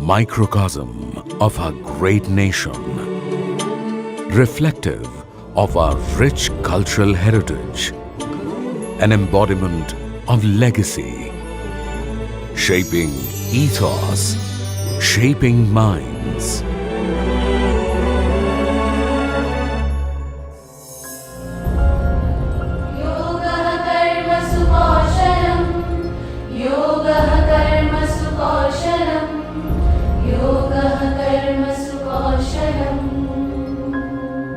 microcosm of our great nation, reflective of our rich cultural heritage, an embodiment of legacy, shaping ethos, shaping minds.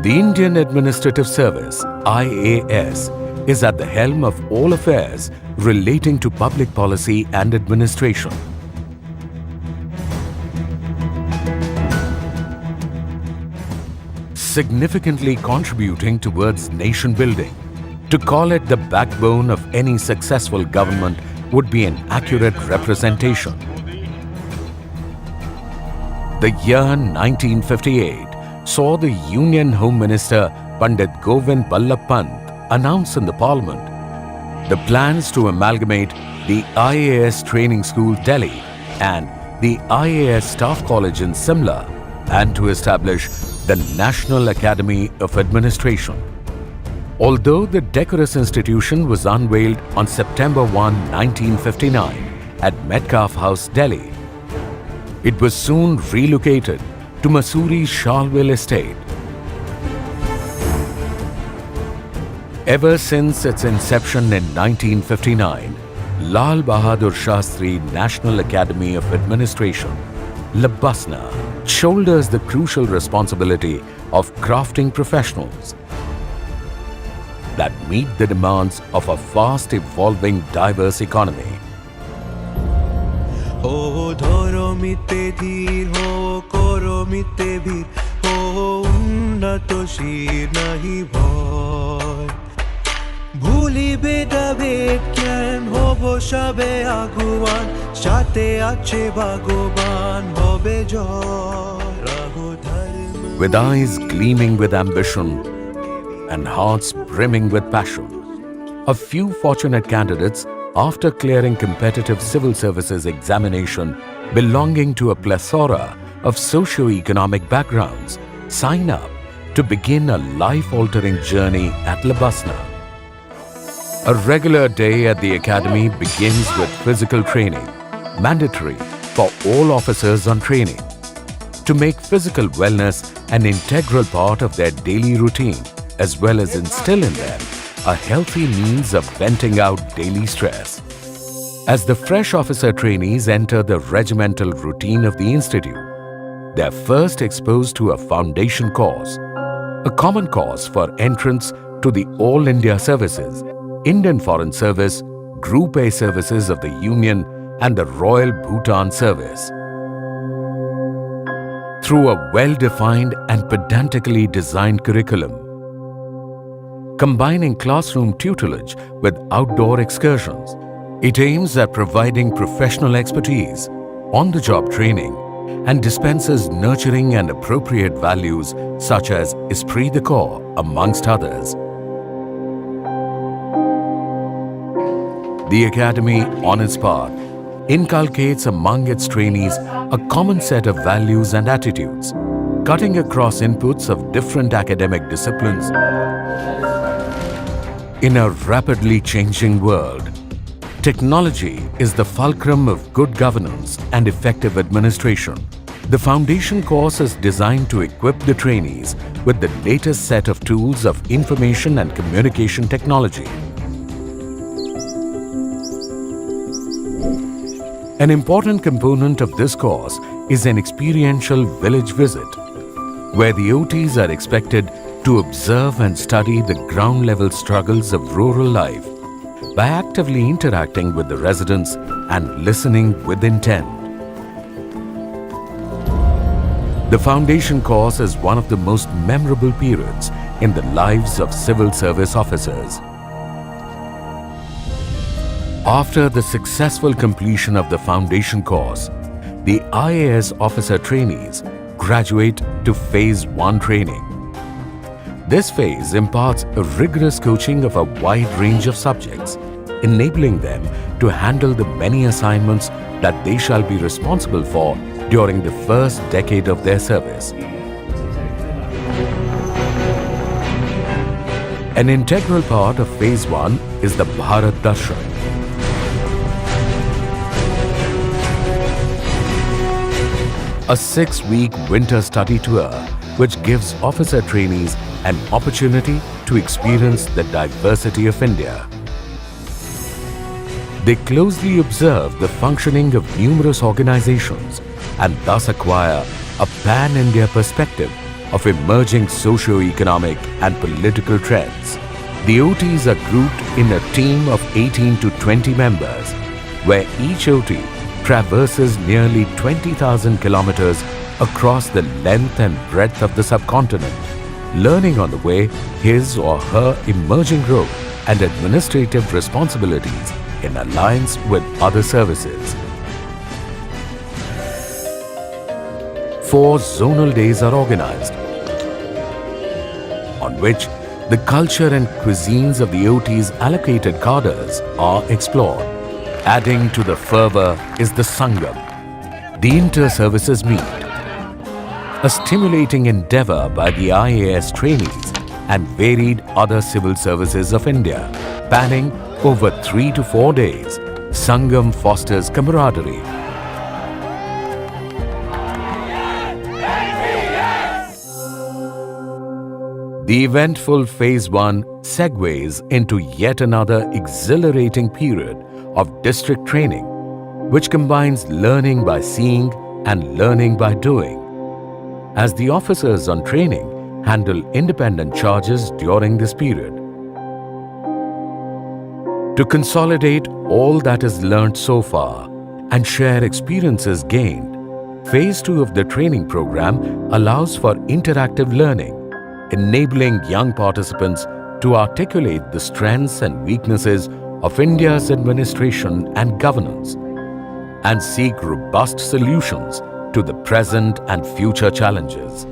The Indian Administrative Service, IAS, is at the helm of all affairs relating to public policy and administration. Significantly contributing towards nation building. To call it the backbone of any successful government would be an accurate representation. The year 1958 saw the Union Home Minister Pandit Govind Ballabh Pant announce in the Parliament the plans to amalgamate the IAS Training School Delhi and the IAS Staff College in Simla and to establish the National Academy of Administration. Although the decorous institution was unveiled on September 1, 1959 at Metcalfe House, Delhi, it was soon relocated to Mussoorie Charleville Estate. Ever since its inception in 1959, Lal Bahadur Shastri National Academy of Administration, Labasna, shoulders the crucial responsibility of crafting professionals that meet the demands of a fast evolving diverse economy. हो धरो मिते धीर हो करो मिते भीर हो उन्नत शीर नहीं भय भूली बेटा बेज्ञान हो सबे आगुवान साथे आछे भगवान होबे जय रहो धर्म. With eyes gleaming with ambition and hearts brimming with passion, a few fortunate candidates, after clearing competitive civil services examination belonging to a plethora of socio-economic backgrounds, sign up to begin a life-altering journey at Labasna. A regular day at the academy begins with physical training, mandatory for all officers on training, to make physical wellness an integral part of their daily routine, as well as instill in them a healthy means of venting out daily stress. As the fresh officer trainees enter the regimental routine of the institute, they are first exposed to a foundation course, a common course for entrance to the All India Services, Indian Foreign Service, Group A Services of the Union and the Royal Bhutan Service. Through a well-defined and pedantically designed curriculum, combining classroom tutelage with outdoor excursions, it aims at providing professional expertise, on-the-job training, and dispenses nurturing and appropriate values such as esprit de corps, amongst others. The Academy, on its part, inculcates among its trainees a common set of values and attitudes, cutting across inputs of different academic disciplines. In a rapidly changing world, technology is the fulcrum of good governance and effective administration. The foundation course is designed to equip the trainees with the latest set of tools of information and communication technology. An important component of this course is an experiential village visit, where the OTs are expected to observe and study the ground-level struggles of rural life by actively interacting with the residents and listening with intent. The foundation course is one of the most memorable periods in the lives of civil service officers. After the successful completion of the foundation course, the IAS officer trainees graduate to Phase 1 training. This phase imparts a rigorous coaching of a wide range of subjects, enabling them to handle the many assignments that they shall be responsible for during the first decade of their service. An integral part of Phase 1 is the Bharat Darshan. A 6-week winter study tour which gives officer trainees an opportunity to experience the diversity of India. They closely observe the functioning of numerous organizations and thus acquire a pan-India perspective of emerging socio-economic and political trends. The OTs are grouped in a team of 18 to 20 members, where each OT traverses nearly 20,000 kilometers across the length and breadth of the subcontinent, learning on the way his or her emerging role and administrative responsibilities in alliance with other services. 4 zonal days are organized, on which the culture and cuisines of the OT's allocated cadres are explored. Adding to the fervor is the Sangam, the inter-services meet, a stimulating endeavor by the IAS trainees and varied other civil services of India. Spanning over 3 to 4 days, Sangam fosters camaraderie, the eventful Phase 1 segues into yet another exhilarating period of district training, which combines learning by seeing and learning by doing, as the officers on training handle independent charges during this period. To consolidate all that is learnt so far and share experiences gained, Phase 2 of the training program allows for interactive learning, enabling young participants to articulate the strengths and weaknesses of India's administration and governance and seek robust solutions to the present and future challenges.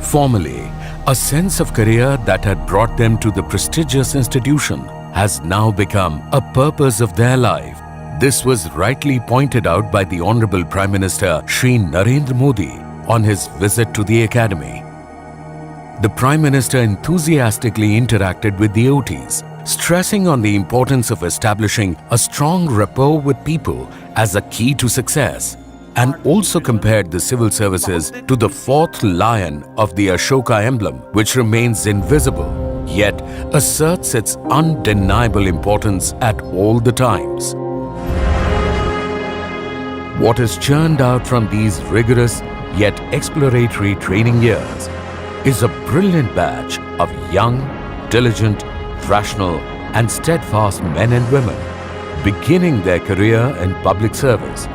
Formerly, a sense of career that had brought them to the prestigious institution has now become a purpose of their life. This was rightly pointed out by the Honorable Prime Minister Shri Narendra Modi on his visit to the Academy. The Prime Minister enthusiastically interacted with the OTs, stressing on the importance of establishing a strong rapport with people as a key to success, and also compared the civil services to the 4th lion of the Ashoka emblem, which remains invisible, yet asserts its undeniable importance at all the times. What is churned out from these rigorous yet exploratory training years is a brilliant batch of young, diligent, rational and steadfast men and women beginning their career in public service.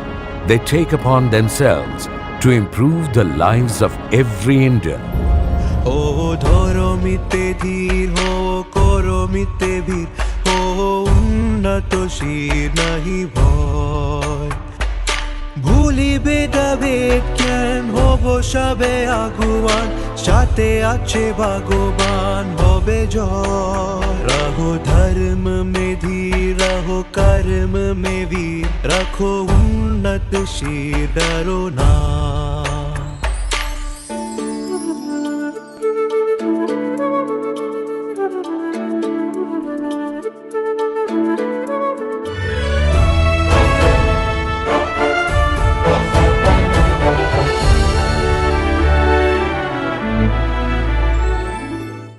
They take upon themselves to improve the lives of every Indian. O dhoro mite dheer ho koro mite bhir ho unnato shir nahi bhoy ভুলিবে ডাবেদ জ্ঞান হব সবে আগুয়ান সাথে আছে ভগবান হবে জয় रहो धर्म में धीर रहो कर्म में वीर रखो उन्नत शीर डरो ना